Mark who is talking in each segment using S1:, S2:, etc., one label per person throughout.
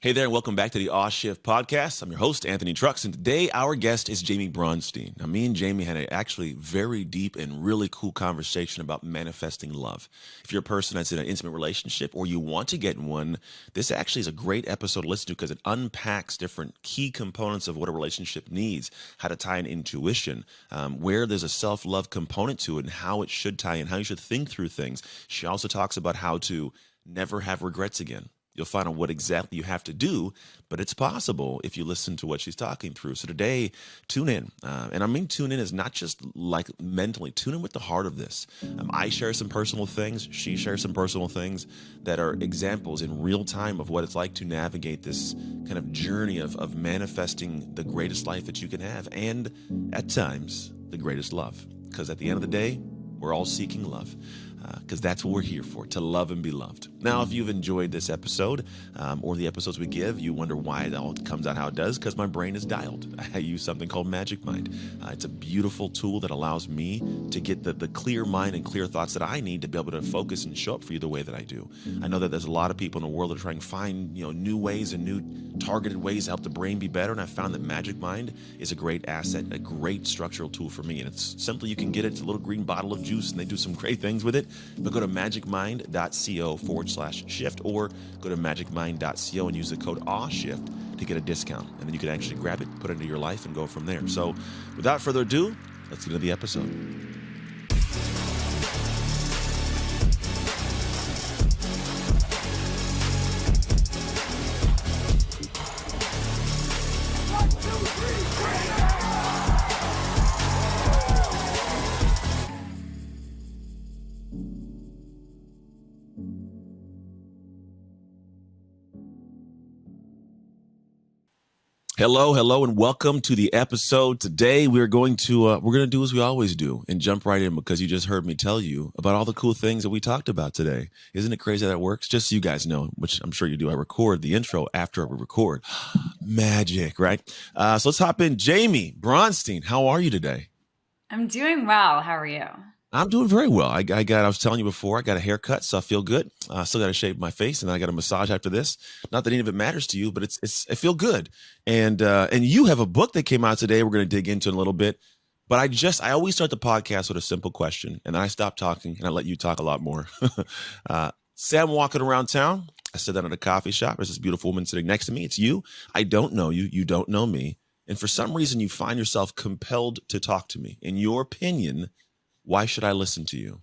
S1: Hey there, and welcome back to the Awe Shift podcast. I'm your host, Anthony Trucks, and today our guest is Jamie Bronstein. Now, me and Jamie had a actually very deep and really cool conversation about manifesting love. If you're a person that's in an intimate relationship or you want to get in one, this actually is a great episode to listen to because it unpacks different key components of what a relationship needs, how to tie in intuition, where there's a self-love component to it, and how it should tie in, how you should think through things. She also talks about how to never have regrets again. You'll find out what exactly you have to do, but it's possible if you listen to what she's talking through. So today, tune in. And I mean tune in is not just like mentally. Tune in with the heart of this. I share some personal things. She shares some personal things that are examples in real time of what it's like to navigate this kind of journey of manifesting the greatest life that you can have and, at times, the greatest love. Because at the end of the day, we're all seeking love. Because that's what we're here for, to love and be loved. Now, if you've enjoyed this episode or the episodes we give, you wonder why it all comes out how it does, because my brain is dialed. I use something called Magic Mind. It's a beautiful tool that allows me to get the clear mind and clear thoughts that I need to be able to focus and show up for you the way that I do. I know that there's a lot of people in the world that are trying to find new ways and new targeted ways to help the brain be better, and I found that Magic Mind is a great asset, a great structural tool for me. And it's simply, you can get it. It's a little green bottle of juice, and they do some great things with it. But go to magicmind.co/shift or go to magicmind.co and use the code AWESHIFT to get a discount. And then you can actually grab it, put it into your life, and go from there. So without further ado, let's get into the episode. Hello, and welcome to the episode. Today we're going to do as we always do and jump right in because you just heard me tell you about all the cool things that we talked about today. Isn't it crazy how that works? Just so you guys know, which I'm sure you do, I record the intro after we record. Magic, right? So let's hop in. Jamie Bronstein, how are you today?
S2: I'm doing well. How are you?
S1: I'm doing very well. I was telling you before, I got a haircut, so I feel good. I still got to shave my face, and I got a massage after this. Not that any of it matters to you, but I feel good. And you have a book that came out today. We're going to dig into in a little bit. But I always start the podcast with a simple question, and then I stop talking, and I let you talk a lot more. Say I'm walking around town. I sit down at a coffee shop. There's this beautiful woman sitting next to me. It's you. I don't know you. You don't know me. And for some reason, you find yourself compelled to talk to me. In your opinion, why should I listen to you?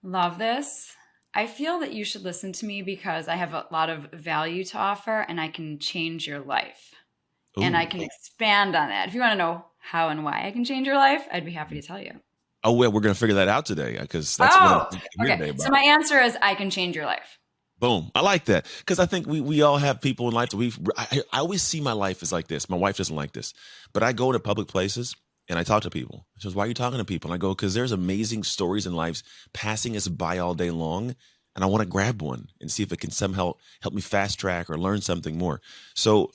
S2: Love this. I feel that you should listen to me because I have a lot of value to offer and I can change your life.
S1: Ooh.
S2: And I can expand on that. If you want to know how and why I can change your life, I'd be happy to tell you.
S1: Oh, well, we're going to figure that out today because that's what I'm thinking here today about.
S2: So my answer is I can change your life.
S1: Boom. I like that because I think we all have people in life that I always see my life as like this. My wife doesn't like this, but I go to public places and I talk to people. She says, why are you talking to people? And I go, because there's amazing stories in lives passing us by all day long. And I want to grab one and see if it can somehow help me fast track or learn something more. So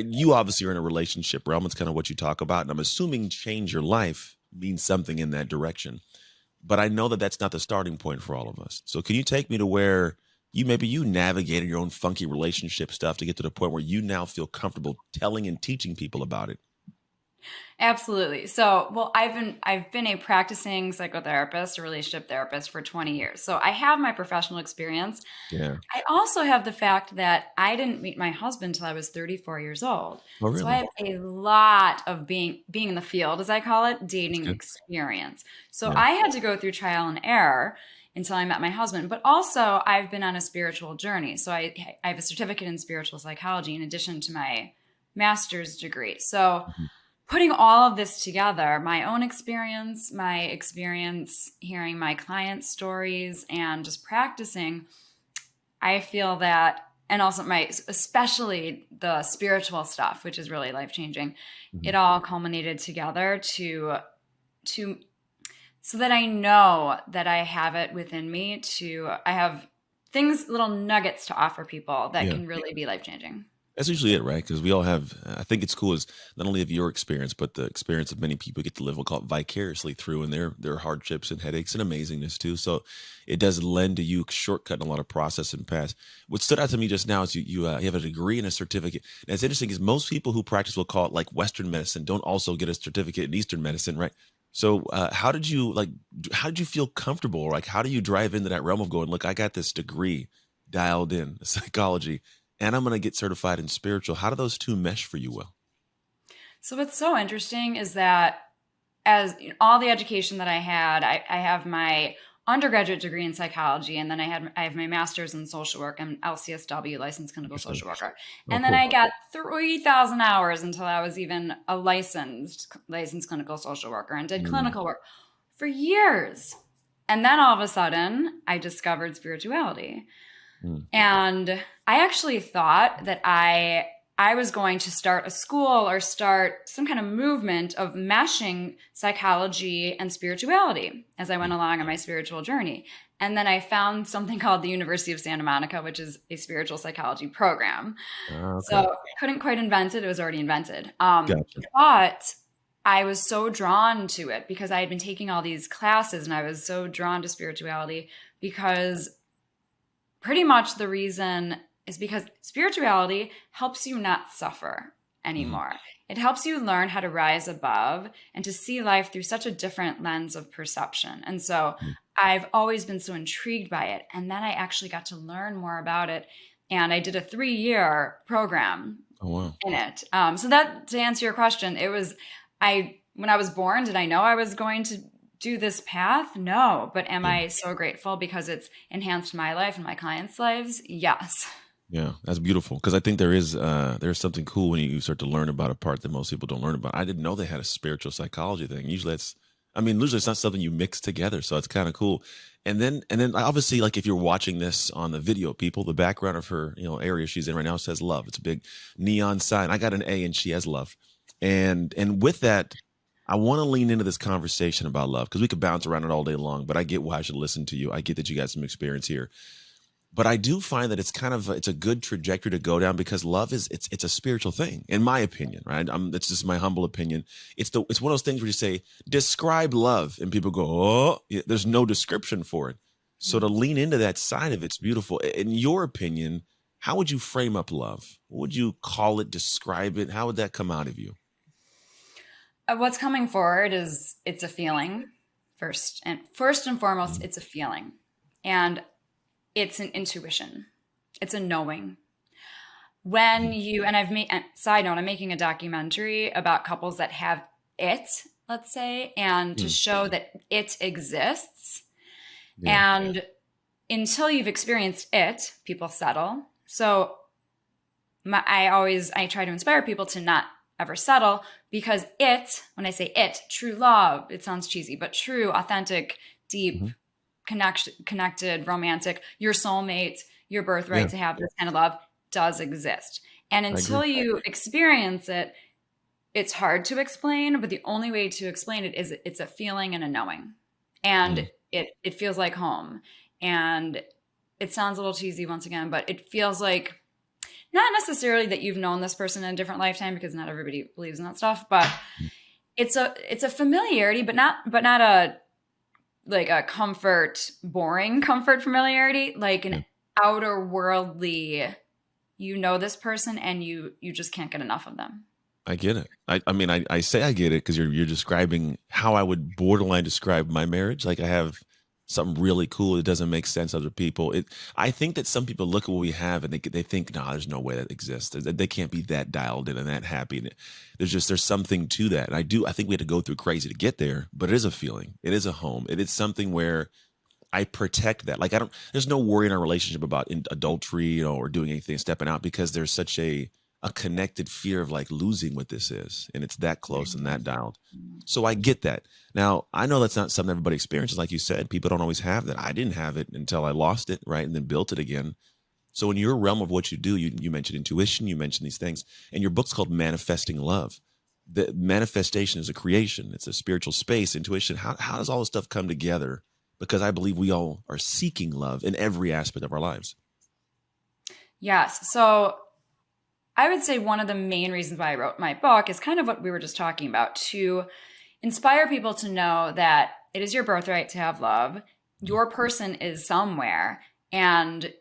S1: you obviously are in a relationship realm. It's kind of what you talk about. And I'm assuming change your life means something in that direction. But I know that that's not the starting point for all of us. So can you take me to where you navigated your own funky relationship stuff to get to the point where you now feel comfortable telling and teaching people about it?
S2: Absolutely. So, I've been a practicing psychotherapist, a relationship therapist for 20 years. So I have my professional experience.
S1: Yeah.
S2: I also have the fact that I didn't meet my husband until I was 34 years old.
S1: Oh, really?
S2: So I have a lot of being in the field, as I call it, dating experience. So
S1: Yeah.
S2: I had to go through trial and error until I met my husband. But also I've been on a spiritual journey. So I have a certificate in spiritual psychology in addition to my master's degree. So putting all of this together, my own experience, my experience hearing my clients' stories and just practicing, I feel that, and also especially the spiritual stuff, which is really life-changing, it all culminated together so that I know that I have it within me I have things, little nuggets to offer people that can really be life-changing.
S1: That's usually it, right? Because we all have, I think it's cool is not only of your experience, but the experience of many people get to live, we'll call it vicariously through and their hardships and headaches and amazingness too. So it does lend to you shortcutting a lot of process and paths. What stood out to me just now is you have a degree and a certificate. And it's interesting is most people who practice, we'll call it like Western medicine, don't also get a certificate in Eastern medicine, right? So how did you feel comfortable? Or like, how do you drive into that realm of going, look, I got this degree dialed in psychology and I'm going to get certified in spiritual. How do those two mesh for you well?
S2: So what's so interesting is that as all the education that I had, I have my undergraduate degree in psychology, and then I have my master's in social work. I'm LCSW, licensed clinical
S1: Interesting.
S2: social worker,
S1: Oh,
S2: and then
S1: cool.
S2: I got 3,000 hours until I was even a licensed clinical social worker, and did
S1: Mm,
S2: clinical work for years. And then all of a sudden, I discovered spirituality.
S1: mm,
S2: And I actually thought that I was going to start a school or start some kind of movement of meshing psychology and spirituality as I went
S1: mm.
S2: along on my spiritual journey. And then I found something called the University of Santa Monica, which is a spiritual psychology program.
S1: Okay.
S2: So couldn't quite invent it. It was already invented.
S1: Gotcha.
S2: But I was so drawn to it because I had been taking all these classes, and I was so drawn to spirituality because pretty much the reason is because spirituality helps you not suffer
S1: Mhm.
S2: anymore. It helps you learn how to rise above and to see life through such a different lens of perception. And so
S1: Mm.
S2: I've always been so intrigued by it. And then I actually got to learn more about it. And I did a 3-year program
S1: Oh, wow.
S2: in it. So that, to answer your question, it was, when I was born, did I know I was going to do this path? No. But am
S1: Yeah.
S2: I so grateful because it's enhanced my life and my clients' lives? Yes.
S1: Yeah. That's beautiful. Because I think there's something cool when you start to learn about a part that most people don't learn about. I didn't know they had a spiritual psychology thing. Usually it's not something you mix together. So it's kind of cool. And then obviously, like if you're watching this on the video, people, the background of her, area she's in right now says love. It's a big neon sign. I got an A and she has love. And with that, I want to lean into this conversation about love because we could bounce around it all day long, but I get why I should listen to you. I get that you got some experience here. But I do find that it's a good trajectory to go down because love it's a spiritual thing, in my opinion, right? It's just my humble opinion. It's one of those things where you say, describe love, and people go, oh, yeah, there's no description for it. So to lean into that side of it's beautiful. In your opinion, how would you frame up love? What would you call it, describe it? How would that come out of you?
S2: What's coming forward is it's a feeling first and foremost,
S1: Mhm.
S2: it's a feeling, and it's an intuition. It's a knowing. When
S1: Mhm.
S2: you, and I've made, and side note, I'm making a documentary about couples that have it, let's say, and to
S1: Mm.
S2: show that it exists.
S1: Yeah.
S2: And until you've experienced it, people settle. So I try to inspire people to not ever settle because when I say it, true love, it sounds cheesy, but true, authentic, deep,
S1: Mhm.
S2: connected, romantic, your soulmate, your
S1: Yeah,
S2: birthright to have this kind of love does exist. And
S1: I agree.
S2: until you experience it, it's hard to explain, but the only way to explain it is it's a feeling and a knowing. And
S1: Mm.
S2: it feels like home. And it sounds a little cheesy once again, but it feels like not necessarily that you've known this person in a different lifetime because not everybody believes in that stuff, but it's a familiarity, but not a like a boring comfort familiarity, like
S1: Yeah.
S2: an outer worldly, this person and you just can't get enough of them.
S1: I get it. I say I get it because you're describing how I would borderline describe my marriage. Like I have something really cool that doesn't make sense to other people. I think that some people look at what we have and they think, nah, there's no way that exists. They can't be that dialed in and that happy. And there's something to that. And I think we had to go through crazy to get there, but it is a feeling. It is a home. It is something where I protect that. Like there's no worry in our relationship about adultery, or doing anything, stepping out because there's such a connected fear of like losing what this is. And it's that close and that dialed. So I get that. Now I know that's not something everybody experiences. Like you said, people don't always have that. I didn't have it until I lost it. Right. And then built it again. So in your realm of what you do, you mentioned intuition, you mentioned these things, and your book's called Manifesting Love. The manifestation is a creation. It's a spiritual space, intuition. How does all this stuff come together? Because I believe we all are seeking love in every aspect of our lives.
S2: Yes. So I would say one of the main reasons why I wrote my book is kind of what we were just talking about, to inspire people to know that it is your birthright to have love. Your person is somewhere. And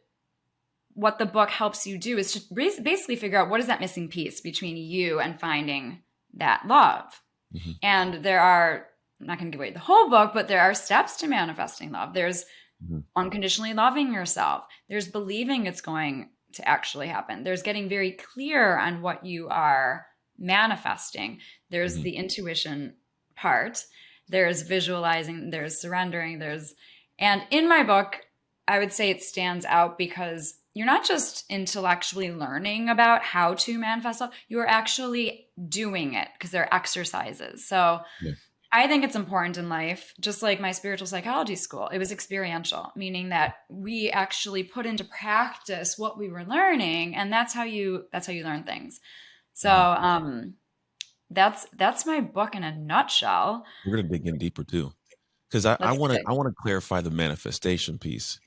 S2: what the book helps you do is to basically figure out what is that missing piece between you and finding that love.
S1: Mm-hmm.
S2: And there are, I'm not going to give away the whole book, but there are steps to manifesting love. There's unconditionally loving yourself. There's believing it's going to actually happen. There's getting very clear on what you are manifesting. There's the intuition part. There's visualizing, there's surrendering, and in my book, I would say it stands out because you're not just intellectually learning about how to manifest love, you are actually doing it because there are exercises. So I think it's important in life, just like my spiritual psychology school, it was experiential, meaning that we actually put into practice what we were learning, and that's how you learn things. So that's my book in a nutshell.
S1: We're gonna dig in deeper too, because I
S2: Let's
S1: want to
S2: do
S1: I want to clarify the manifestation piece.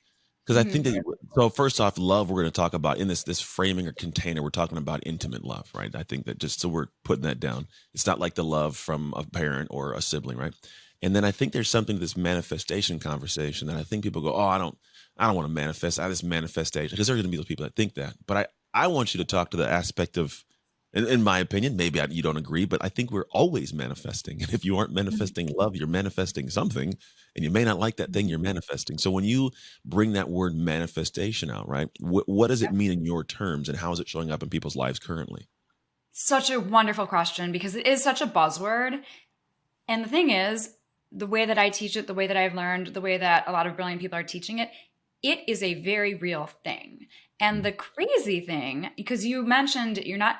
S1: Because I think
S2: it.
S1: that so first off, love we're going to talk about in this framing or container. We're talking about intimate love, right? I think that just so we're putting that down. It's not like the love from a parent or a sibling, right? And then I think there's something to this manifestation conversation that I think people go, oh, I don't want to manifest. I just manifestation because there are going to be those people that think that. But I want you to talk to the aspect of, in my opinion, maybe you don't agree, but I think we're always manifesting. And if you aren't manifesting love, you're manifesting something, and you may not like that thing you're manifesting. So when you bring that word manifestation out, right, what does it mean in your terms, and how is it showing up in people's lives currently?
S2: Such a wonderful question because it is such a buzzword. And the thing is, the way that I teach it, the way that I've learned, the way that a lot of brilliant people are teaching it, it is a very real thing. And the crazy thing, because you mentioned you're not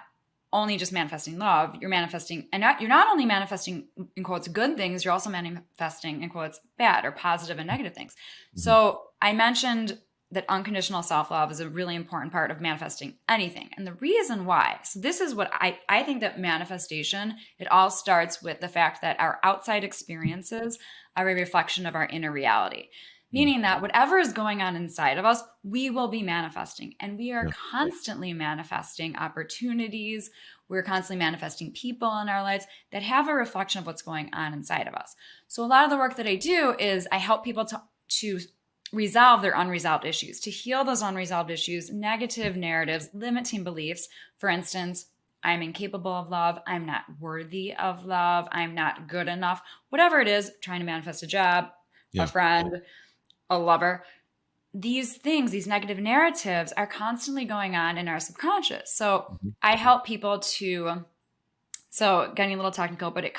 S2: only just manifesting love, you're manifesting, and you're not only manifesting in quotes good things, you're also manifesting in quotes bad or positive and negative things. So I mentioned that unconditional self-love is a really important part of manifesting anything. And the reason why, so this is what I think that manifestation, it all starts with the fact that our outside experiences are a reflection of our inner reality. Meaning that whatever is going on inside of us, we will be manifesting. And we are constantly manifesting opportunities. We're constantly manifesting people in our lives that have a reflection of what's going on inside of us. So a lot of the work that I do is I help people to resolve their unresolved issues, to heal those unresolved issues, negative narratives, limiting beliefs. For instance, I'm incapable of love. I'm not worthy of love. I'm not good enough. Whatever it is, trying to manifest a job, a friend, a lover, these things, these negative narratives are constantly going on in our subconscious. So I help people so getting a little technical, but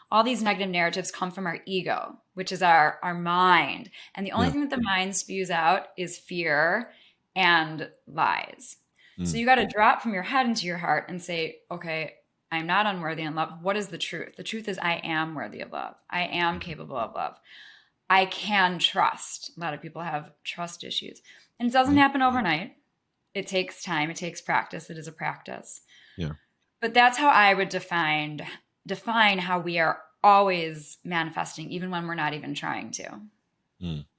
S2: all these negative narratives come from our ego, which is our mind. And the only thing that the mind spews out is fear and lies. So you got to drop from your head into your heart and say, okay, I'm not unworthy of love. What is the truth? The truth is I am worthy of love. I am capable of love. I can trust. A lot of people have trust issues. And it doesn't happen overnight. It takes time. It takes practice. It is a practice.
S1: Yeah.
S2: But that's how I would define how we are always manifesting, even when we're not even trying to.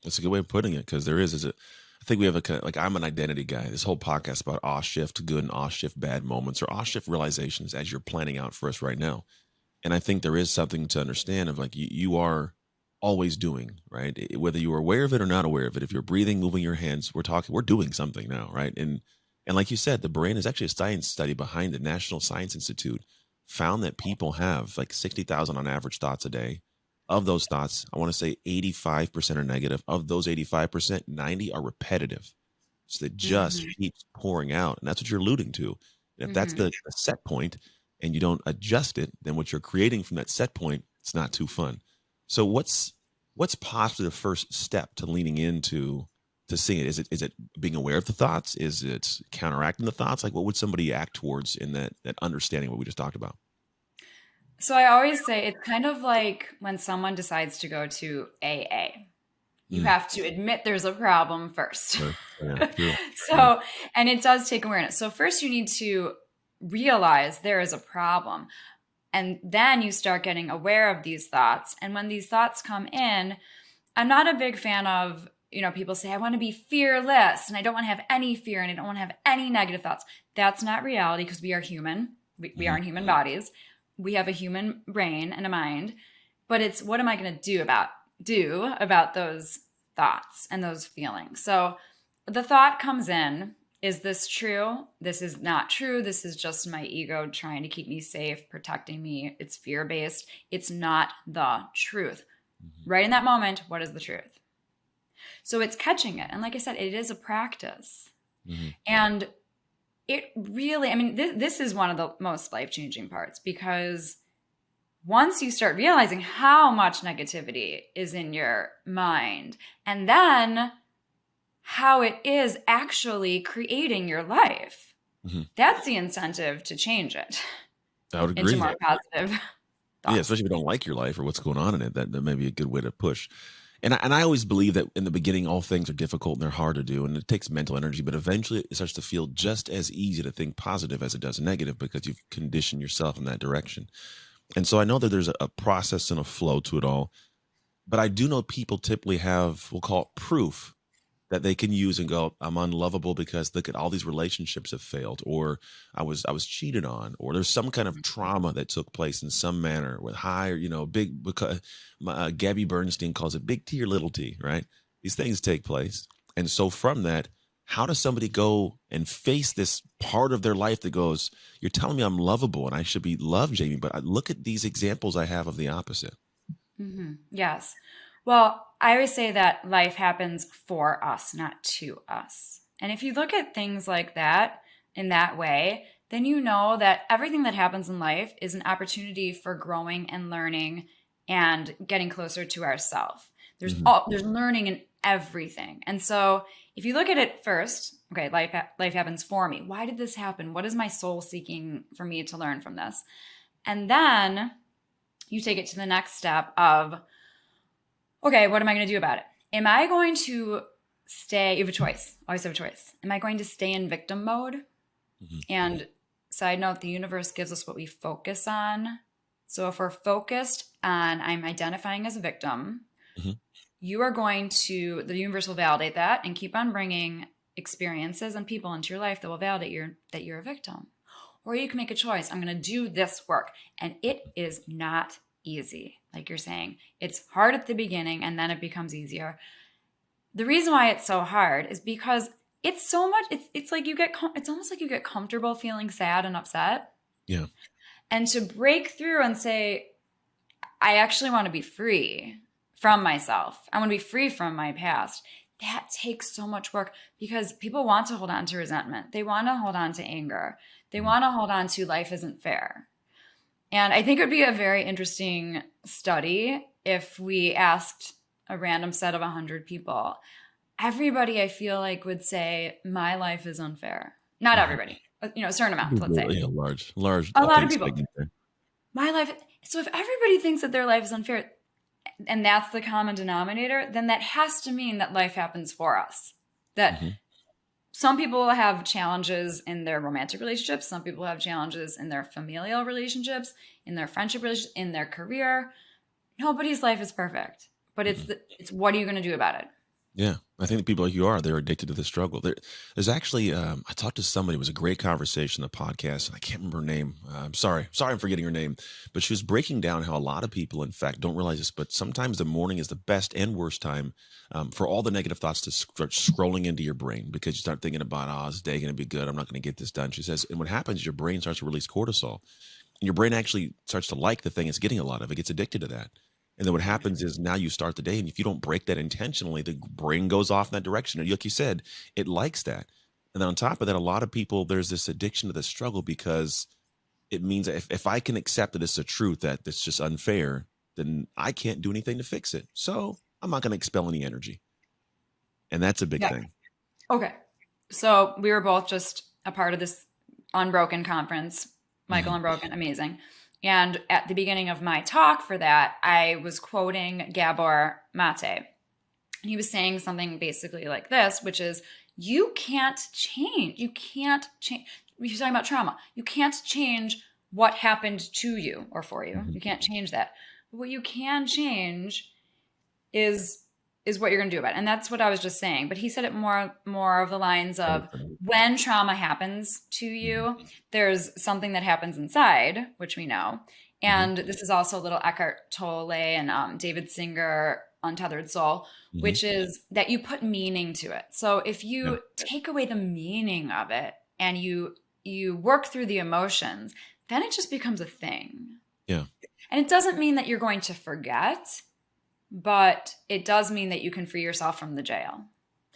S1: That's a good way of putting it, because I think we have I'm an identity guy. This whole podcast about off shift good and off shift bad moments or off shift realizations as you're planning out for us right now. And I think there is something to understand of like you are always doing, right? Whether you are aware of it or not aware of it, if you're breathing, moving your hands, we're doing something now, right? And like you said, the brain is actually a science study behind the National Science Institute found that people have like 60,000 on average thoughts a day. Of those thoughts, I want to say 85% are negative. Of those 85%, 90 are repetitive. So that just keeps pouring out. And that's what you're alluding to. And if that's the set point and you don't adjust it, then what you're creating from that set point, it's not too fun. So what's possibly the first step to leaning into to seeing it? Is it being aware of the thoughts? Is it counteracting the thoughts? Like what would somebody act towards in that understanding what we just talked about?
S2: So I always say it's kind of like when someone decides to go to AA. You have to admit there's a problem first.
S1: Sure. Yeah, true.
S2: So, and it does take awareness. So first you need to realize there is a problem. And then you start getting aware of these thoughts. And when these thoughts come in, I'm not a big fan of people say, I want to be fearless and I don't want to have any fear and I don't want to have any negative thoughts. That's not reality because we are human. We are in human bodies. We have a human brain and a mind, but it's what am I going to do about those thoughts and those feelings? So the thought comes in, is this true? This is not true. This is just my ego trying to keep me safe, protecting me. It's fear-based. It's not the truth. Right in that moment, what is the truth? So it's catching it. And like I said, it is a practice. And it really, this is one of the most life-changing parts, because once you start realizing how much negativity is in your mind, and then how it is actually creating your life, that's the incentive to change it.
S1: I would agree.
S2: Into more positive thoughts.
S1: Yeah, especially if you don't like your life or what's going on in it, that may be a good way to push. And I always believe that in the beginning, all things are difficult and they're hard to do, and it takes mental energy, but eventually it starts to feel just as easy to think positive as it does negative because you've conditioned yourself in that direction. And so I know that there's a process and a flow to it all, but I do know people typically have, we'll call it proof, that they can use and go, I'm unlovable because look at all these relationships have failed, or I was cheated on, or there's some kind of trauma that took place in some manner with high, big, because Gabby Bernstein calls it big T or little t, right? These things take place. And so from that, how does somebody go and face this part of their life that goes, you're telling me I'm lovable and I should be loved, Jamie, but I look at these examples I have of the opposite.
S2: Yes. Well, I always say that life happens for us, not to us. And if you look at things like that in that way, then you know that everything that happens in life is an opportunity for growing and learning and getting closer to ourselves. There's learning in everything. And so if you look at it first, okay, life happens for me. Why did this happen? What is my soul seeking for me to learn from this? And then you take it to the next step of, okay, what am I going to do about it? Am I going to stay? You have a choice. Always have a choice. Am I going to stay in victim mode? And side note, the universe gives us what we focus on. So if we're focused on I'm identifying as a victim, you are going to, the universe will validate that and keep on bringing experiences and people into your life that will validate that you're a victim. Or you can make a choice. I'm going to do this work. And it is not easy. Like you're saying, it's hard at the beginning and then it becomes easier. The reason why it's so hard is because it's so much, it's like it's almost like you get comfortable feeling sad and upset.
S1: Yeah.
S2: And to break through and say, I actually want to be free from myself. I want to be free from my past. That takes so much work because people want to hold on to resentment. They want to hold on to anger. They want to hold on to life isn't fair. And I think it would be a very interesting study if we asked a random set of 100 people. Everybody, I feel like, would say, my life is unfair. Not everybody, a certain amount, let's say.
S1: Yeah, large.
S2: A lot of people. My life. So if everybody thinks that their life is unfair, and that's the common denominator, then that has to mean that life happens for us. That some people have challenges in their romantic relationships. Some people have challenges in their familial relationships, in their friendship relationships, in their career. Nobody's life is perfect, but it's what are you going to do about it?
S1: Yeah, I think the people like you are, they're addicted to the struggle. There's actually, I talked to somebody, it was a great conversation on the podcast, and I can't remember her name. I'm sorry, I'm forgetting her name, but she was breaking down how a lot of people, in fact, don't realize this, but sometimes the morning is the best and worst time for all the negative thoughts to start scrolling into your brain because you start thinking about, oh, is this day going to be good? I'm not going to get this done. She says, and what happens, your brain starts to release cortisol, and your brain actually starts to like the thing it's getting a lot of. It gets addicted to that. And then what happens is now you start the day, and if you don't break that intentionally, the brain goes off in that direction. And like you said, it likes that. And then on top of that, a lot of people, there's this addiction to the struggle because it means that if I can accept that it's a truth that it's just unfair, then I can't do anything to fix it. So I'm not going to expel any energy. And that's a big thing.
S2: Okay. So we were both just a part of this Unbroken conference. Michael Unbroken, amazing. And at the beginning of my talk for that, I was quoting Gabor Mate. And he was saying something basically like this, which is, you can't change. You can't change. He was talking about trauma. You can't change what happened to you or for you. You can't change that. But what you can change is is what you're going to do about it. And that's what I was just saying. But he said it more of the lines of when trauma happens to
S1: Mm-hmm.
S2: you, there's something that happens inside, which we know.
S1: Mm-hmm.
S2: And this is also a little Eckhart Tolle and David Singer, Untethered Soul,
S1: Mm-hmm.
S2: which is that you put meaning to it. So if
S1: Yeah.
S2: you take away the meaning of it and you work through the emotions, then it just becomes a thing.
S1: Yeah.
S2: And it doesn't mean that you're going to forget, but it does mean that you can free yourself from the jail.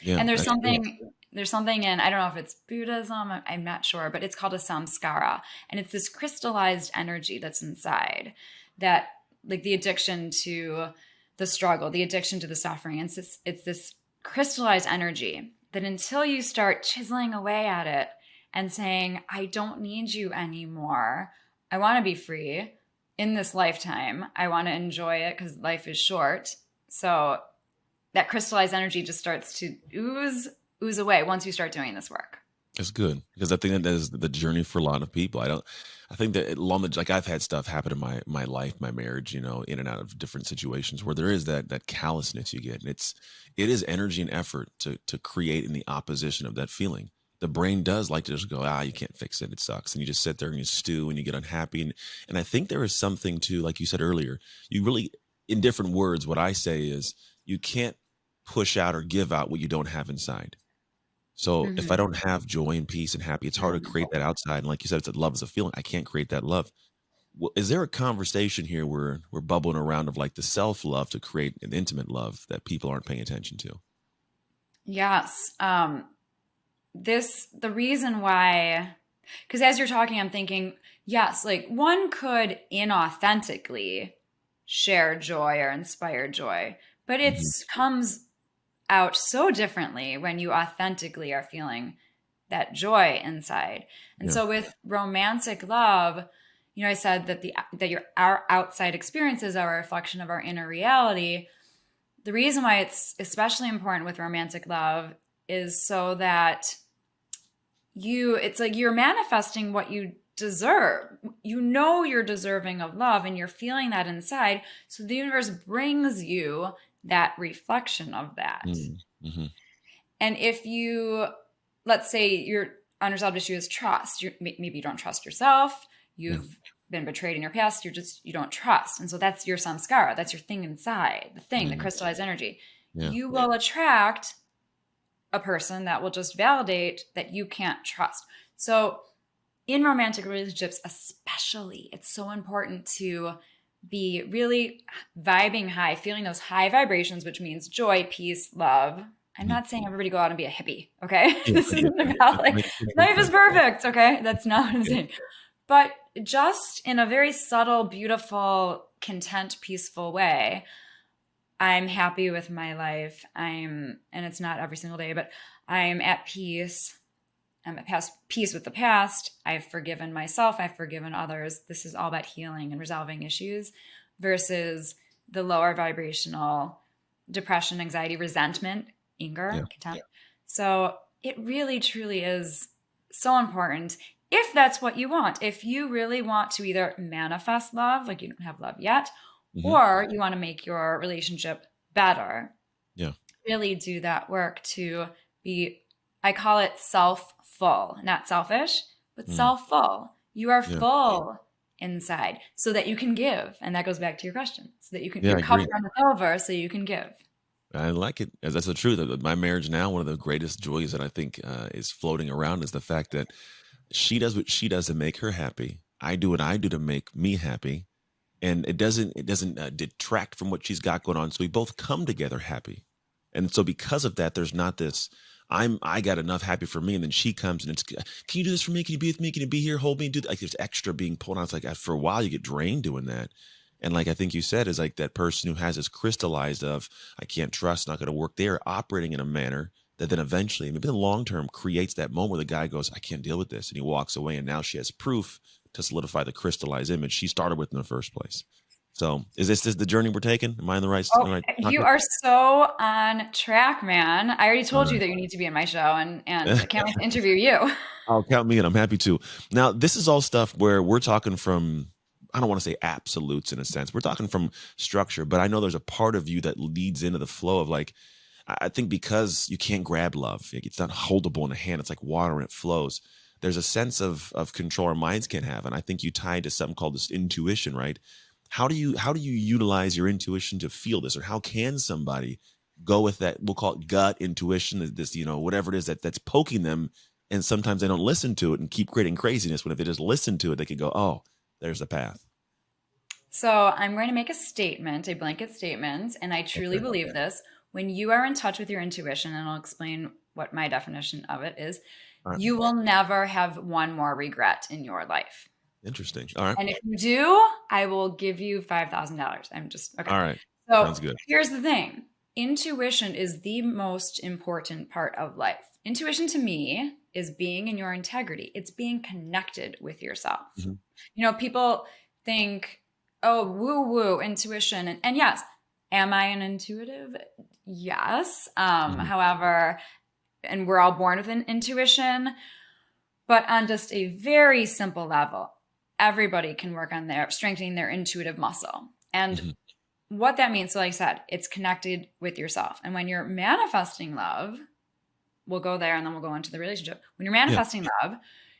S1: Yeah.
S2: And
S1: That's good.
S2: there's something in, I don't know if it's Buddhism, I'm not sure, but it's called a samskara. And it's this crystallized energy that's inside that, like the addiction to the struggle, the addiction to the suffering. It's this crystallized energy that until you start chiseling away at it and saying, I don't need you anymore, I want to be free in this lifetime. I want to enjoy it because life is short. So that crystallized energy just starts to ooze away once you start doing this work.
S1: It's good because I think that is the journey for a lot of people. I think that like I've had stuff happen in my life, my marriage, in and out of different situations where there is that callousness you get. And it is energy and effort to create in the opposition of that feeling. The brain does like to just go, you can't fix it. It sucks. And you just sit there and you stew and you get unhappy. And I think there is something to, like you said earlier, you really, in different words, what I say is you can't push out or give out what you don't have inside. So if I
S2: Mm-hmm.
S1: don't have joy and peace and happy, it's hard to create that outside. And like you said, it's love is a feeling. I can't create that love. Well, is there a conversation here where we're bubbling around of like the self love to create an intimate love that people aren't paying attention to?
S2: Yes. The reason why, because as you're talking, I'm thinking, yes, like one could inauthentically share joy or inspire joy, but it
S1: Hmm.
S2: comes out so differently when you authentically are feeling that joy inside. And
S1: Yeah.
S2: so with romantic love, I said that our outside experiences are a reflection of our inner reality. The reason why it's especially important with romantic love is so that it's like you're manifesting what you deserve. You're deserving of love and you're feeling that inside. So the universe brings you that reflection of that.
S1: Mm-hmm.
S2: And if let's say your unresolved issue is trust, maybe you don't trust yourself,
S1: Yeah.
S2: you've been betrayed in your past, you don't trust. And so that's your samskara, that's your thing inside, the
S1: Hmm.
S2: crystallized energy.
S1: Yeah.
S2: You will attract a person that will just validate that you can't trust. So in romantic relationships, especially, it's so important to be really vibing high, feeling those high vibrations, which means joy, peace, love. I'm
S1: Mhm.
S2: not saying everybody go out and be a hippie, okay?
S1: Yeah,
S2: This
S1: I get
S2: isn't
S1: that.
S2: about
S1: That
S2: like
S1: makes complete
S2: life is
S1: sense.
S2: perfect, okay? That's not what I'm
S1: Yeah.
S2: saying. But just in a very subtle, beautiful, content, peaceful way, I'm happy with my life. And it's not every single day, but I'm at peace. I'm at peace with the past. I've forgiven myself. I've forgiven others. This is all about healing and resolving issues versus the lower vibrational depression, anxiety, resentment, anger,
S1: Yeah.
S2: contempt. So it really, truly is so important if that's what you want. If you really want to either manifest love, like you don't have love yet,
S1: Hmm.
S2: or you want to make your relationship better,
S1: Yeah.
S2: really do that work to be, I call it self-full, not selfish, but
S1: Mm.
S2: self-full. You are
S1: Yeah.
S2: full inside so that you can give. And that goes back to your question. So that
S1: Yeah,
S2: your
S1: I
S2: cup
S1: agree.
S2: runneth over so you can give.
S1: I like it. As that's the truth. My marriage now, one of the greatest joys that I think is floating around is the fact that she does what she does to make her happy. I do what I do to make me happy, and it doesn't detract from what she's got going on. So we both come together happy, and so because of that, there's not this. I got enough happy for me, and then she comes and it's, can you do this for me? Can you be with me? Can you be here? Hold me? Do like there's extra being pulled on. It's like for a while you get drained doing that, and like I think you said is like that person who has this crystallized of I can't trust, not going to work. They're operating in a manner that then eventually, maybe in the long term, creates that moment where the guy goes, I can't deal with this, and he walks away, and now she has proof to solidify the crystallized image she started with in the first place. So is this the journey we're taking? Am I in the right
S2: Oh,
S1: the right
S2: you
S1: pocket?
S2: are so on track, man. I already
S1: All
S2: told you
S1: right.
S2: that you need to be in my show and I can't wait to interview you.
S1: I'll count me in. I'm happy to. Now, this is all stuff where we're talking from I don't want to say absolutes in a sense. We're talking from structure, but I know there's a part of you that leads into the flow of like, I think because you can't grab love, like, it's not holdable in a hand. It's like water and it flows. There's a sense of control our minds can have, and I think you tie to something called this intuition, right? How do you utilize your intuition to feel this, or how can somebody go with that? We'll call it gut intuition. This, whatever it is that's poking them, and sometimes they don't listen to it and keep creating craziness. When if they just listen to it, they could go, "Oh, there's the path."
S2: So I'm going to make a statement, a blanket statement, and I truly
S1: Okay.
S2: believe this. When you are in touch with your intuition, and I'll explain what my definition of it is,
S1: All right.
S2: you will never have one more regret in your life.
S1: Interesting. All right.
S2: And if you do, I will give you $5,000. I'm just, okay.
S1: All right.
S2: So
S1: Sounds good.
S2: here's the thing. Intuition is the most important part of life. Intuition to me is being in your integrity. It's being connected with yourself.
S1: Hmm.
S2: People think, oh, woo woo, intuition. And yes, am I an intuitive? Yes.
S1: Hmm.
S2: However, and we're all born with an intuition, but on just a very simple level, everybody can work on strengthening their intuitive muscle. And
S1: Hmm.
S2: what that means, so like I said, it's connected with yourself. And when you're manifesting love, we'll go there and then we'll go into the relationship. When you're
S1: Yeah.
S2: manifesting love,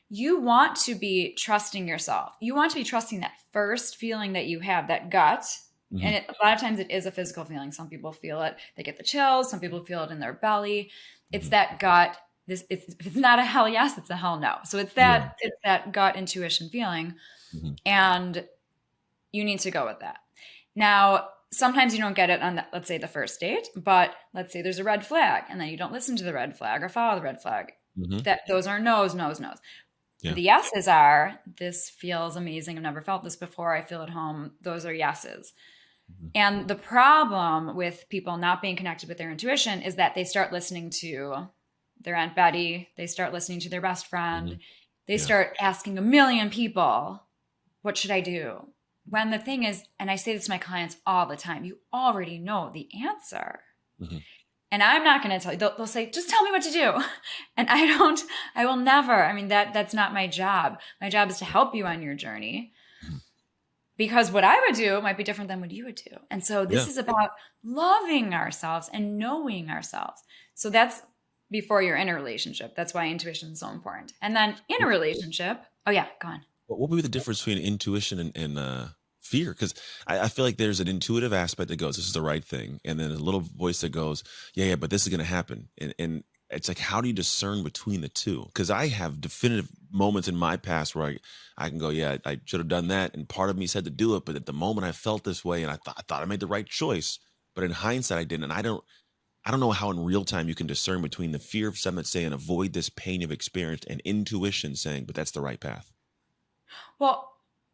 S2: you want to be trusting yourself. You want to be trusting that first feeling that you have, that gut.
S1: Hmm.
S2: And a lot of times it is a physical feeling. Some people feel it, they get the chills. Some people feel it in their belly. It's
S1: Hmm.
S2: that gut. If it's not a hell yes, it's a hell no. So it's
S1: Yeah.
S2: that gut intuition feeling.
S1: Hmm.
S2: And you need to go with that. Now, sometimes you don't get it on, let's say, the first date, but let's say there's a red flag and then you don't listen to the red flag or follow the red flag.
S1: Hmm.
S2: Those are no's, no's, no's.
S1: Yeah.
S2: The yeses are, this feels amazing. I've never felt this before. I feel at home. Those are yeses.
S1: Hmm.
S2: And the problem with people not being connected with their intuition is that they start listening to their Aunt Betty. They start listening to their best friend.
S1: Hmm.
S2: They
S1: Yeah.
S2: start asking a million people, what should I do? When the thing is, and I say this to my clients all the time, you already know the answer.
S1: Hmm.
S2: And I'm not going to tell you. They'll say, just tell me what to do. And I will never. I mean, that's not my job. My job is to help you on your journey, because what I would do might be different than what you would do. And so
S1: Yeah.
S2: this is about loving ourselves and knowing ourselves. So that's before you're in a relationship. That's why intuition is so important. And then in a relationship, oh yeah, go on.
S1: What would be the difference between intuition and fear? Because I feel like there's an intuitive aspect that goes, "This is the right thing," and then a little voice that goes, "Yeah, but this is going to happen." And it's like, how do you discern between the two? Because I have definitive moments in my past where I can go, "Yeah, I should have done that," and part of me said to do it, but at the moment I felt this way, and I thought I made the right choice, but in hindsight I didn't. And I don't know how in real time you can discern between the fear of some that's saying avoid this pain you've experienced, and intuition saying, but that's the right path.
S2: Well,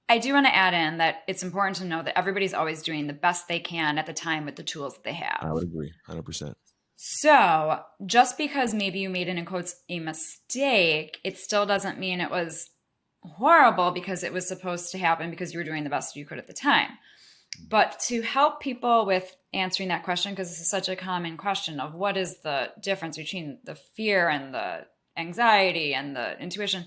S2: I do want to add in that it's important to know that everybody's always doing the best they can at the time with the tools that they
S1: I
S2: have.
S1: would agree, 100%.
S2: So just because maybe you made, in quotes, a mistake, it still doesn't mean it was horrible, because it was supposed to happen because you were doing the best you could at the time. But to help people with answering that question, because this is such a common question of what is the difference between the fear and the anxiety and the intuition.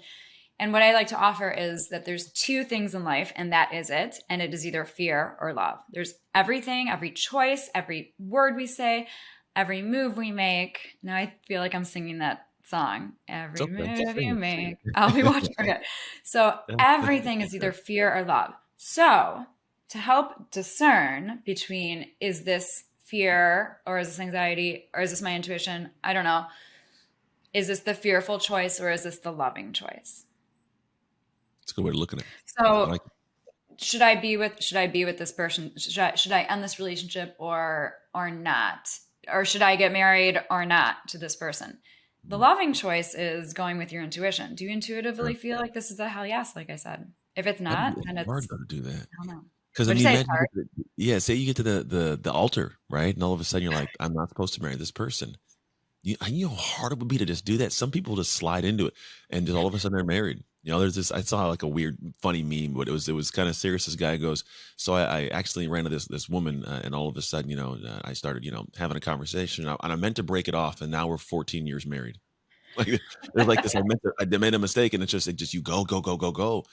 S2: And what I like to offer is that there's two things in life, and that is it. And it is either fear or love. There's everything, every choice, every word we say, every move we make. Now I feel like I'm singing that song.
S1: It's
S2: Every
S1: okay.
S2: move
S1: Sing
S2: you
S1: it.
S2: make, I'll be watching. Okay. So everything is either fear or love. So to help discern between, is this fear or is this anxiety or is this my intuition? I don't know. Is this the fearful choice or is this the loving choice?
S1: It's a good way of looking at it. I
S2: So
S1: like it.
S2: should I be with this person? Should I end this relationship or not? Or should I get married or not to this person? The loving choice is going with your intuition. Do you intuitively
S1: Sure.
S2: feel like this is a hell yes, like I said? If it's
S1: That'd
S2: not,
S1: be
S2: then
S1: hard
S2: it's,
S1: though to do that.
S2: I don't know.
S1: Because I
S2: What'd you
S1: mean,
S2: say? It's
S1: imagine
S2: hard.
S1: yeah, say you get to the altar, right? And all of a sudden you're like, I'm not supposed to marry this person. You know how hard it would be to just do that. Some people just slide into it and just all of a sudden they're married. There's this, I saw like a weird, funny meme, but it was kind of serious. This guy goes, so I actually ran into this woman, and all of a sudden, I started, having a conversation, and I meant to break it off, and now we're 14 years married. Like there's like this, I made a mistake, and it just you go, go, go, go, go.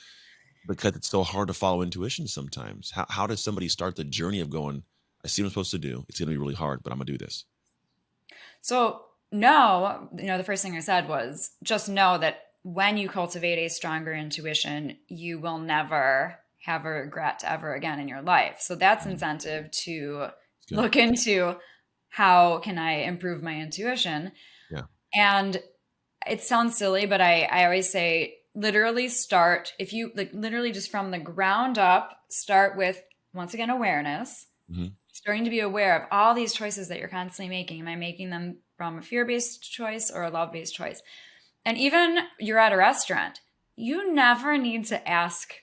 S1: because it's so hard to follow intuition sometimes. How does somebody start the journey of going, I see what I'm supposed to do. It's going to be really hard, but I'm going to do this.
S2: So, no, the first thing I said was just know that when you cultivate a stronger intuition, you will never have a regret ever again in your life. So that's
S1: Mhm.
S2: incentive to
S1: It's good.
S2: look into how can I improve my intuition.
S1: Yeah.
S2: And it sounds silly, but I always say literally start, if you like literally just from the ground up, start with once again awareness,
S1: Hmm.
S2: starting to be aware of all these choices that you're constantly making. Am I making them from a fear-based choice or a love-based choice? And even you're at a restaurant, you never need to ask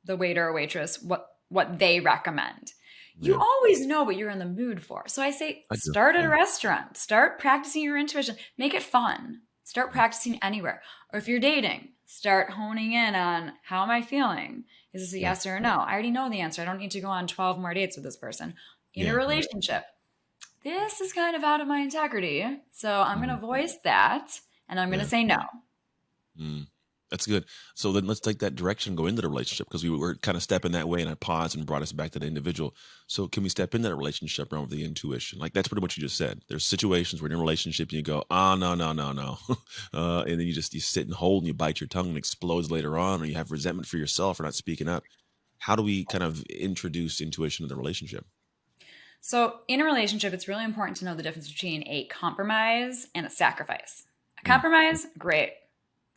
S2: the waiter or waitress what they recommend. You
S1: Yeah,
S2: always know what you're in the mood for. So I say
S1: I do.
S2: start at a
S1: Yeah.
S2: restaurant, start practicing your intuition, make it fun. Start
S1: Mhm.
S2: practicing anywhere. Or if you're dating, start honing in on how am I feeling? Is this a
S1: Yeah.
S2: yes or a no? I already know the answer. I don't need to go on 12 more dates with this person. In a
S1: Yeah. Yeah.
S2: relationship, this is kind of out of my integrity. So I'm going to
S1: Mhm.
S2: voice that and I'm going to
S1: Yeah.
S2: say no.
S1: Mm. That's good. So then let's take that direction, go into the relationship because we were kind of stepping that way and I paused and brought us back to the individual. So can we step into that relationship around with the intuition? Like that's pretty much what you just said. There's situations where you're in a relationship and you go, oh, no, no, no, no. And then you sit and hold and you bite your tongue and explodes later on, or you have resentment for yourself for not speaking up. How do we kind of introduce intuition to the relationship?
S2: So in a relationship, it's really important to know the difference between a compromise and a sacrifice. A
S1: Mm.
S2: compromise, great.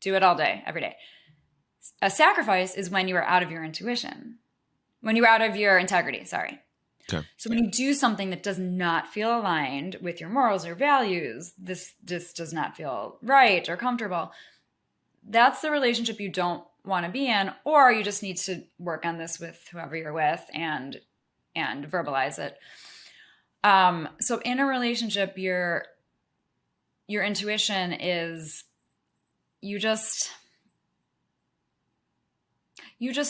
S2: Do it all day, every day. A sacrifice is when you are out of your intuition, when you're out of your integrity, sorry.
S1: Okay.
S2: So when you do something that does not feel aligned with your morals or values, this just does not feel right or comfortable. That's the relationship you don't want to be in, or you just need to work on this with whoever you're with and verbalize it. So in a relationship, your intuition is you just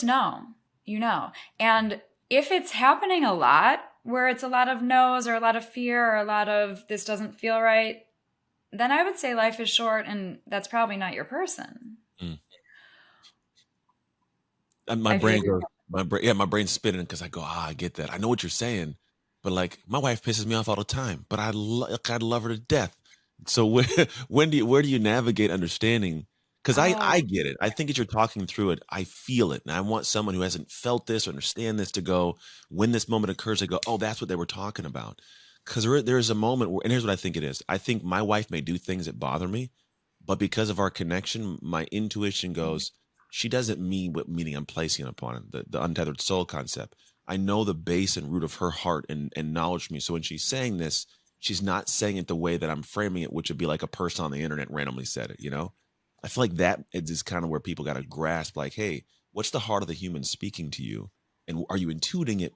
S2: know. You know. And if it's happening a lot, where it's a lot of no's or a lot of fear or a lot of this doesn't feel right, then I would say life is short and that's probably not your person.
S1: Mm. And my
S2: I feel
S1: brain
S2: like
S1: goes, my brain's spinning because I go, I get that. I know what you're saying, but like my wife pisses me off all the time, but I love her to death. So where do you navigate understanding? Because I
S2: oh,
S1: get it. I think as you're talking through it, I feel it, and I want someone who hasn't felt this or understand this to go when this moment occurs. They go, oh, that's what they were talking about. Because there is a moment where, and here's what I think it is. I think my wife may do things that bother me, but because of our connection, my intuition goes, she doesn't mean what meaning I'm placing upon it, the untethered soul concept. I know the base and root of her heart and knowledge me. So when she's saying this, she's not saying it the way that I'm framing it, which would be like a person on the internet randomly said it. I feel like that is kind of where people got to grasp, like, hey, what's the heart of the human speaking to you? And are you intuiting it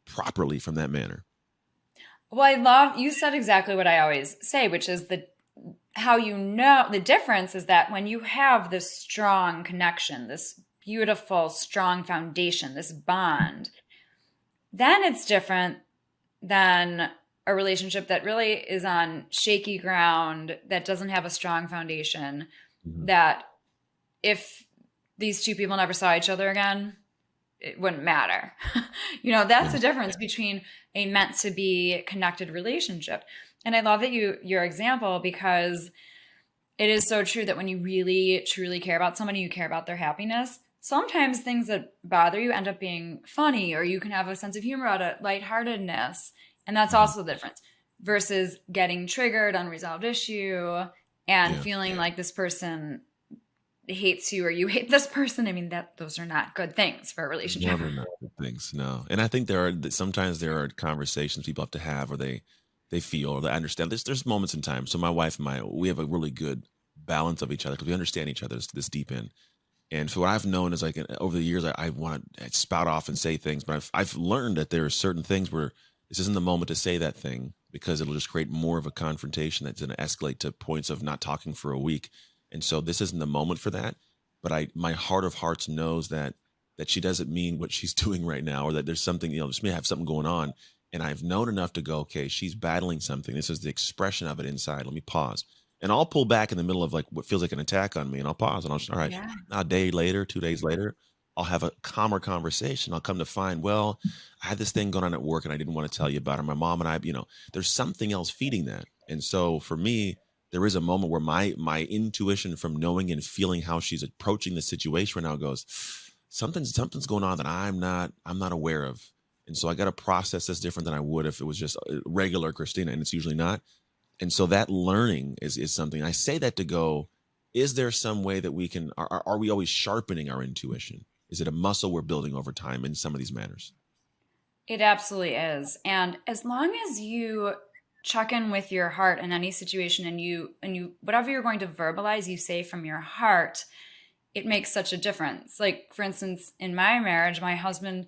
S1: properly from that manner?
S2: well, I love you said exactly what I always say, which is the how you know the difference is that when you have this strong connection, this beautiful, strong foundation, this bond, then it's different than a relationship that really is on shaky ground, that doesn't have a strong foundation,
S1: Mhm.
S2: that if these two people never saw each other again, it wouldn't matter. That's
S1: Yeah.
S2: the difference between a meant to be connected relationship. And I love that your example because it is so true that when you really truly care about somebody, you care about their happiness. Sometimes things that bother you end up being funny, or you can have a sense of humor out of lightheartedness. And that's
S1: Mhm.
S2: also the difference versus getting triggered, unresolved issue, and
S1: Yeah.
S2: feeling like this person hates you or you hate this person. I mean, that those are not good things for a relationship.
S1: No, they're not good things. No, and I think sometimes there are conversations people have to have, where they feel or they understand. There's moments in time. So my wife and we have a really good balance of each other because we understand each other this deep in. And so what I've known is like over the years, I want to spout off and say things, but I've learned that there are certain things where this isn't the moment to say that thing because it'll just create more of a confrontation that's going to escalate to points of not talking for a week. And so this isn't the moment for that. But my heart of hearts knows that she doesn't mean what she's doing right now, or that there's something, just may have something going on. And I've known enough to go, okay, she's battling something. This is the expression of it inside. Let me pause. And I'll pull back in the middle of like what feels like an attack on me, and I'll pause and I'll just, all right,
S2: Yeah.
S1: a day later, 2 days later. I'll have a calmer conversation. I'll come to find, well, I had this thing going on at work and I didn't want to tell you about it. My mom and I, there's something else feeding that. And so for me, there is a moment where my intuition from knowing and feeling how she's approaching the situation right now goes, something's going on that I'm not aware of. And so I got to process this different than I would if it was just regular Christina, and it's usually not. And so that learning is something I say that to go, is there some way that we can, are we always sharpening our intuition? Is it a muscle we're building over time in some of these manners?
S2: It absolutely is. And as long as you check in with your heart in any situation, and you whatever you're going to verbalize, you say from your heart, it makes such a difference. Like for instance, in my marriage, my husband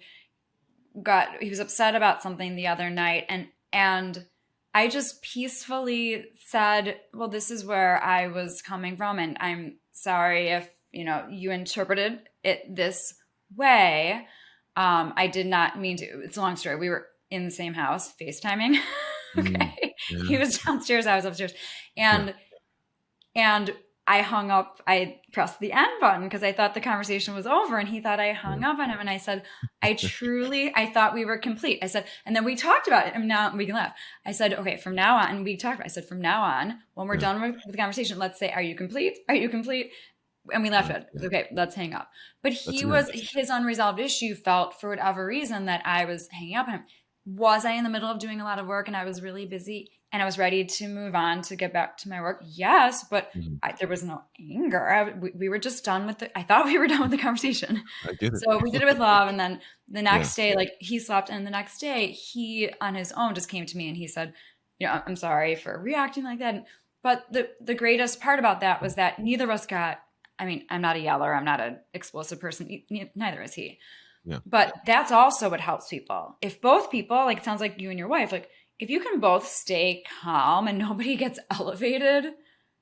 S2: he was upset about something the other night, and I just peacefully said, well, this is where I was coming from, and I'm sorry if you interpreted it this way. I did not mean to. It's a long story. We were in the same house FaceTiming.
S1: Mm,
S2: Okay. He
S1: yeah,
S2: was downstairs, I was upstairs.
S1: yeah,
S2: And I hung up. I pressed the end button because I thought the conversation was over, and he thought I
S1: yeah,
S2: hung up on him. And I said, I thought we were complete. I said, and then we talked about it, and now we can laugh. I said, okay, from now on, and we talked about it. I said, from now on, when we're
S1: yeah,
S2: done with the conversation, let's say, are you complete? Are you complete? And we laughed
S1: yeah,
S2: at it.
S1: yeah.
S2: Okay, let's hang up. But
S1: That's
S2: he
S1: good.
S2: was, his unresolved issue felt for whatever reason that I was hanging up on him. Was I in the middle of doing a lot of work and I was really busy and I was ready to move on to get back to my work? Yes, but
S1: Mhm.
S2: there was no anger. We were just done with I thought we were done with the conversation.
S1: I get it.
S2: So we did it with love. And then the
S1: Yeah.
S2: next day, like he slept. And the next day, he on his own just came to me and he said, I'm sorry for reacting like that. But the greatest part about that was that neither of us got, I mean, I'm not a yeller. I'm not an explosive person. Neither is he.
S1: Yeah.
S2: But that's also what helps people. If both people, like it sounds like you and your wife, like if you can both stay calm and nobody gets elevated,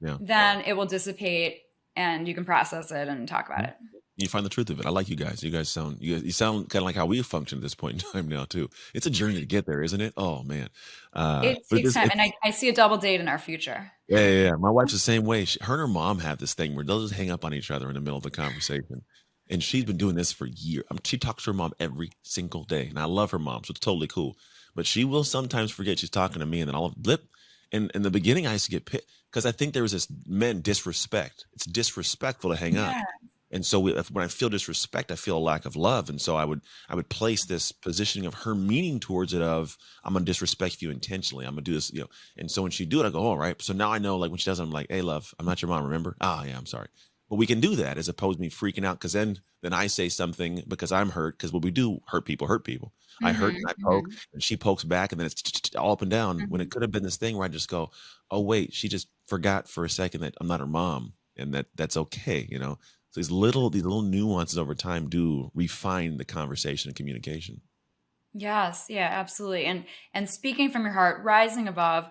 S1: Yeah.
S2: then it will dissipate and you can process it and talk about
S1: Mhm.
S2: it.
S1: You find the truth of it. I like you guys. You sound kind of like how we function at this point in time now too. It's a journey to get there, isn't it? Oh man.
S2: It
S1: But
S2: takes
S1: this
S2: time.
S1: it's
S2: And I see a double date in our future.
S1: yeah, yeah, yeah. My wife's the same way. Her and her mom have this thing where they'll just hang up on each other in the middle of the conversation. And she's been doing this for years. She talks to her mom every single day. And I love her mom, so it's totally cool. But she will sometimes forget she's talking to me and then I'll blip. And in the beginning, I used to get pissed because I think there was this men disrespect. It's disrespectful to hang up.
S2: Yeah.
S1: And so when I feel disrespect, I feel a lack of love. And so I would place this positioning of her meaning towards it of I'm gonna disrespect you intentionally. I'm gonna do this. And so when she do it, I go, all right. So now I know, like when she does it, I'm like, hey, love, I'm not your mom, remember? Ah, yeah, I'm sorry. But we can do that as opposed to me freaking out because then I say something because I'm hurt because what we do hurt people hurt people. I hurt and
S2: Mm-hmm,
S1: I poke
S2: mm-hmm,
S1: and she pokes back and then it's all up and down when
S2: mm-hmm.
S1: it could have been this thing where I just go, oh wait, she just forgot for a second that I'm not her mom and that's okay. So these little nuances over time do refine the conversation and communication.
S2: Yes, yeah, absolutely. And speaking from your heart, rising above,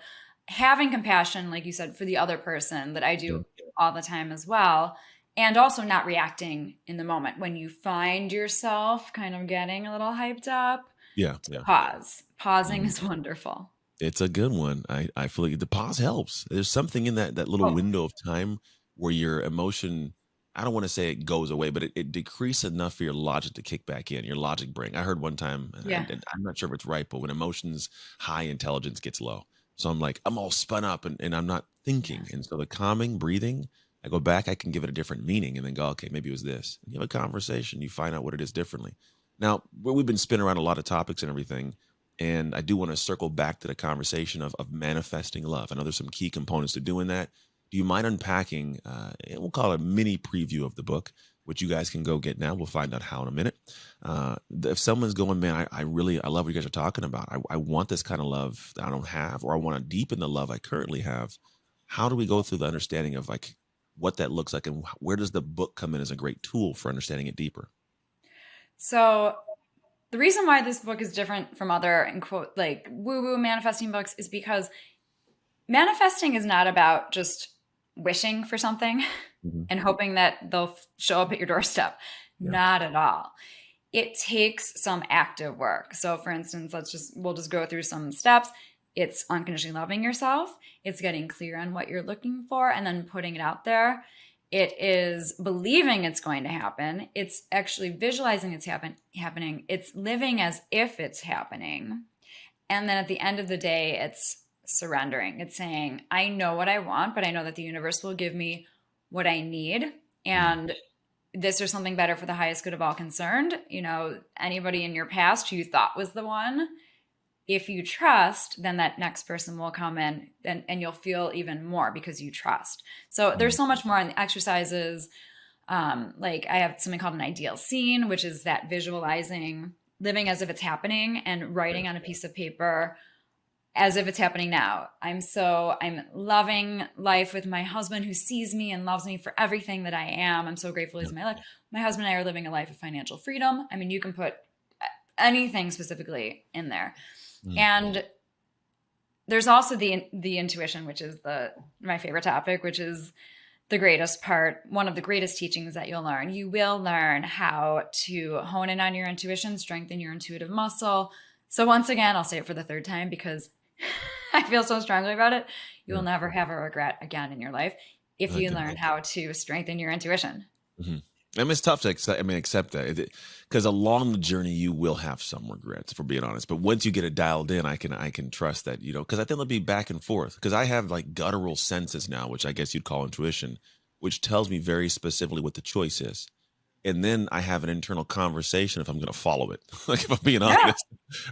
S2: having compassion, like you said, for the other person that I
S1: Yeah,
S2: do all the time as well. And also not reacting in the moment when you find yourself kind of getting a little hyped up,
S1: yeah,
S2: to
S1: yeah.
S2: pause. Pausing
S1: Mhm.
S2: is wonderful.
S1: It's a good one. I feel like the pause helps. There's something in that little
S2: Oh,
S1: window of time where your emotion, I don't want to say it goes away, but it decreases enough for your logic to kick back in, your logic brain. I heard one time,
S2: yeah.
S1: and I'm not sure if it's right, but when emotions high, intelligence gets low. So I'm like, I'm all spun up and I'm not thinking.
S2: Yes.
S1: And so the calming, breathing, I go back, I can give it a different meaning and then go, okay, maybe it was this. And you have a conversation, you find out what it is differently. Now, we've been spinning around a lot of topics and everything. And I do want to circle back to the conversation of manifesting love. I know there's some key components to doing that. Do you mind unpacking, and we'll call it a mini preview of the book, which you guys can go get now. We'll find out how in a minute. If someone's going, man, I love what you guys are talking about. I want this kind of love that I don't have, or I want to deepen the love I currently have. How do we go through the understanding of like what that looks like and where does the book come in as a great tool for understanding it deeper?
S2: So the reason why this book is different from other and quote like woo woo manifesting books is because manifesting is not about just wishing for something
S1: Hmm.
S2: and hoping that they'll show up at your doorstep.
S1: Yeah.
S2: Not at all. It takes some active work. So for instance, we'll just go through some steps. It's unconditionally loving yourself. It's getting clear on what you're looking for and then putting it out there. It is believing it's going to happen. It's actually visualizing it's happening. It's living as if it's happening. And then at the end of the day, it's surrendering. It's saying, I know what I want, but I know that the universe will give me what I need.
S1: Mm.
S2: And this or something better for the highest good of all concerned. Anybody in your past who you thought was the one, if you trust, then that next person will come in and you'll feel even more because you trust. So there's
S1: Mm.
S2: so much more in the exercises. Like I have something called an ideal scene, which is that visualizing, living as if it's happening and writing on a piece of paper as if it's happening now. I'm loving life with my husband who sees me and loves me for everything that I am. I'm so grateful he's in my life. My husband and I are living a life of financial freedom. I mean, you can put anything specifically in there.
S1: Mm.
S2: And there's also the intuition, which is my favorite topic, which is the greatest part, one of the greatest teachings that you'll learn. You will learn how to hone in on your intuition, strengthen your intuitive muscle. So once again, I'll say it for the third time because I feel so strongly about it. You will
S1: Yeah.
S2: never have a regret again in your life if
S1: I
S2: you
S1: get
S2: learn how to strengthen your intuition.
S1: Mm-hmm. I mean, it's tough to accept that because along the journey you will have some regrets, for being honest. But once you get it dialed in, I can trust that, because I think it'll be back and forth. Because I have like guttural senses now, which I guess you'd call intuition, which tells me very specifically what the choice is. And then I have an internal conversation if I'm going to follow it. Like if I'm being
S2: Yeah.
S1: honest,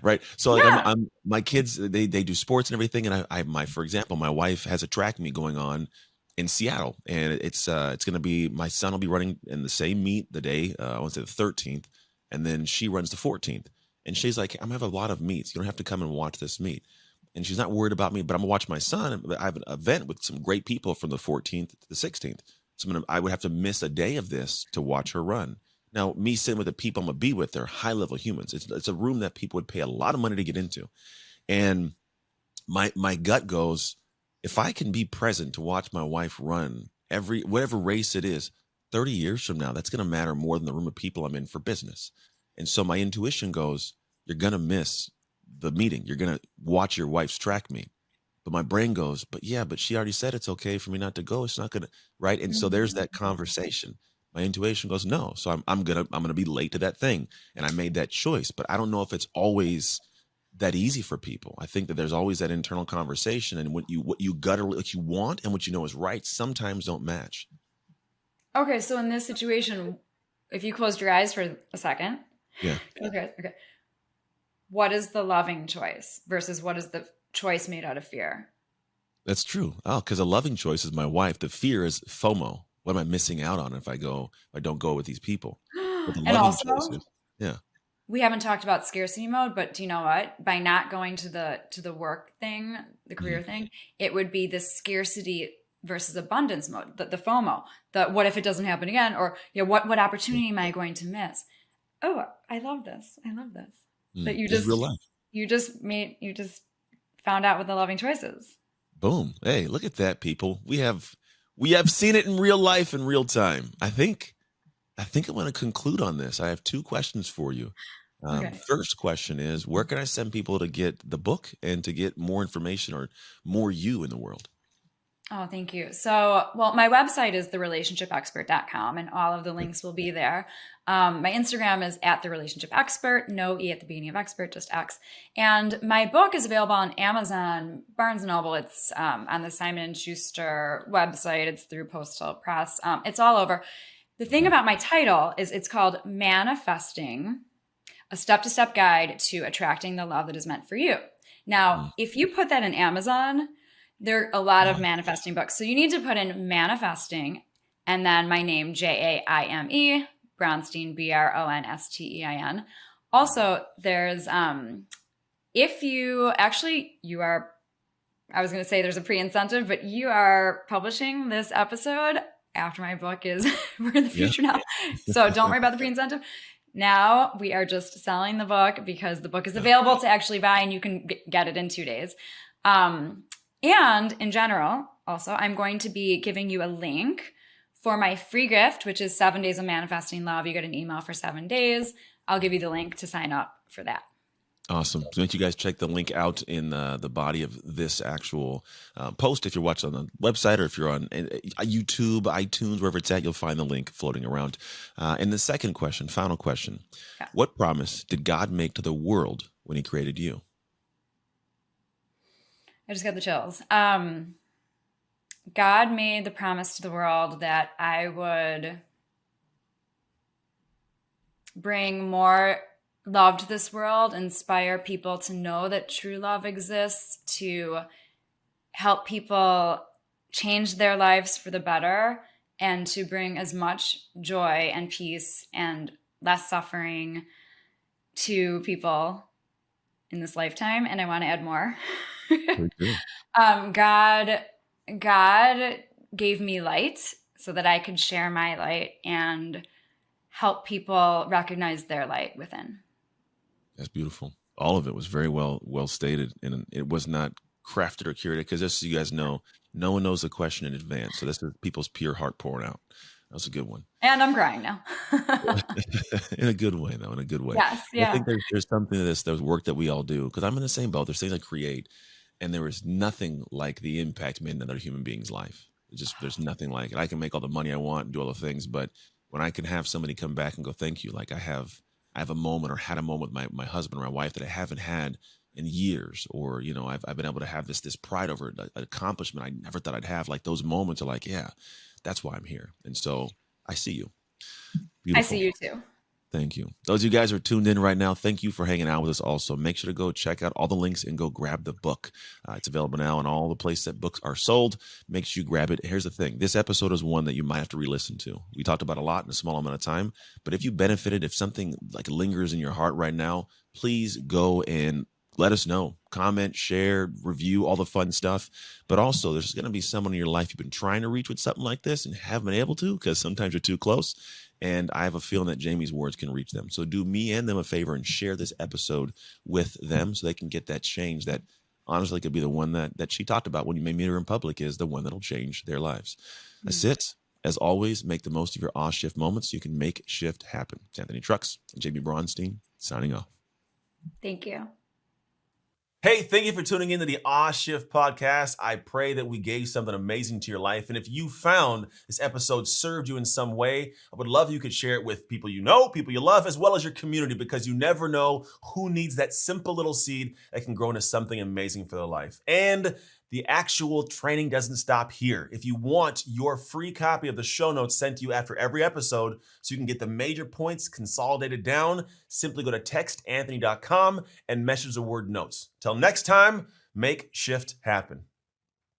S1: right? So like
S2: Yeah.
S1: I'm my kids they do sports and everything, and for example, my wife has a track meet going on in Seattle, and it's going to be my son will be running in the same meet the day I want to say the 13th, and then she runs the 14th, and she's like, I'm gonna have a lot of meets. You don't have to come and watch this meet. And she's not worried about me, but I'm gonna watch my son. I have an event with some great people from the 14th to the 16th. So I would have to miss a day of this to watch her run. Now, me sitting with the people I'm gonna be with, they're high level humans. It's a room that people would pay a lot of money to get into. And my gut goes, if I can be present to watch my wife run every whatever race it is, 30 years from now, that's gonna matter more than the room of people I'm in for business. And so my intuition goes, you're gonna miss the meeting. You're gonna watch your wife's track meet. But my brain goes, but yeah, but she already said it's okay for me not to go. It's not gonna, right? And so there's that conversation. My intuition goes, no. So I'm gonna be late to that thing. And I made that choice. But I don't know if it's always that easy for people. I think that there's always that internal conversation, and what you gutturally like you want and what you know is right sometimes don't match.
S2: Okay, so in this situation, if you closed your eyes for a second,
S1: Yeah,
S2: okay. What is the loving choice versus what is the choice made out of fear?
S1: that's true. Oh, because a loving choice is my wife. The fear is FOMO. What am I missing out on if I don't go with these people? But the
S2: And
S1: loving choice
S2: also,
S1: is, yeah.
S2: we haven't talked about scarcity mode, but do you know what? By not going to the work thing, the
S1: Mhm.
S2: career thing, it would be the scarcity versus abundance mode, the FOMO, the what if it doesn't happen again, or what opportunity am I going to miss? Oh, I love this. I love this. That you
S1: It's real
S2: just
S1: life.
S2: you just found out what the loving choice is.
S1: Boom. Hey, look at that, people. We have seen it in real life in real time. I think I want to conclude on this. I have two questions for you.
S2: Okay.
S1: First question is, where can I send people to get the book and to get more information or more you in the world?
S2: Oh, thank you. So, well, my website is therelationshipexpert.com and all of the links will be there. My Instagram is at the relationship expert, no E at the beginning of expert, just X. And my book is available on Amazon, Barnes and Noble. It's on the Simon and Schuster website. It's through Postal Press. It's all over. The thing
S1: Mhm.
S2: about my title is it's called Manifesting, a step-to-step guide to attracting the love that is meant for you. Now,
S1: Mm.
S2: if you put that in Amazon, there are a lot of
S1: Yeah.
S2: manifesting books. So you need to put in manifesting and then my name, Jaime, Bronstein, Bronstein. Also, there's if you actually you are I was going to say there's a pre-incentive, but you are publishing this episode after my book is we're in the
S1: Yeah.
S2: future now. So don't worry about the pre-incentive. Now we are just selling the book because the book is
S1: Yeah.
S2: available to actually buy and you can get it in 2 days. And in general, also, I'm going to be giving you a link for my free gift, which is 7 days of manifesting love. You get an email for 7 days. I'll give you the link to sign up for that.
S1: Awesome. So make you guys check the link out in the body of this actual post. If you're watching on the website or if you're on YouTube, iTunes, wherever it's at, you'll find the link floating around. And the second question, final question.
S2: Yeah.
S1: What promise did God make to the world when he created you?
S2: I just got the chills. God made the promise to the world that I would bring more love to this world, inspire people to know that true love exists, to help people change their lives for the better, and to bring as much joy and peace and less suffering to people in this lifetime. And I want to add more.
S1: Very good.
S2: God gave me light so that I could share my light and help people recognize their light within.
S1: That's beautiful. All of it was very well stated, and it was not crafted or curated because, just so you guys know, no one knows the question in advance. So this is people's pure heart pouring out. That was a good one.
S2: And I'm crying now.
S1: In a good way, though, in a good way.
S2: Yes,
S1: I
S2: yeah.
S1: think there's something to this, there's work that we all do, because I'm in the same boat. There's things I create, and there is nothing like the impact made in another human being's life. There's nothing like it. I can make all the money I want and do all the things, but when I can have somebody come back and go, thank you, like I have a moment or had a moment with my husband or my wife that I haven't had in years, or I've been able to have this pride over an accomplishment I never thought I'd have. Like those moments are like, yeah, that's why I'm here. And so I see you.
S2: I
S1: Beautiful.
S2: see you too.
S1: Thank you. Those of you guys who are tuned in right now, thank you for hanging out with us also. Make sure to go check out all the links and go grab the book. It's available now in all the places that books are sold. Make sure you grab it. Here's the thing. This episode is one that you might have to re-listen to. We talked about a lot in a small amount of time, but if you benefited, if something like lingers in your heart right now, please go and let us know. Comment, share, review, all the fun stuff. But also, there's going to be someone in your life you've been trying to reach with something like this and haven't been able to because sometimes you're too close. And I have a feeling that Jamie's words can reach them. So do me and them a favor and share this episode with them so they can get that change that honestly could be the one that she talked about when you may meet her in public is the one that'll change their lives. That's it. As always, make the most of your off shift moments so you can make shift happen. It's Anthony Trucks and Jamie Bronstein signing off.
S2: Thank you.
S1: Hey, thank you for tuning into the Awe Shift podcast. I pray that we gave something amazing to your life. And if you found this episode served you in some way, I would love if you could share it with people you know, people you love, as well as your community, because you never know who needs that simple little seed that can grow into something amazing for their life. And the actual training doesn't stop here. If you want your free copy of the show notes sent to you after every episode so you can get the major points consolidated down, simply go to textanthony.com and message the word notes. Till next time, make shift happen.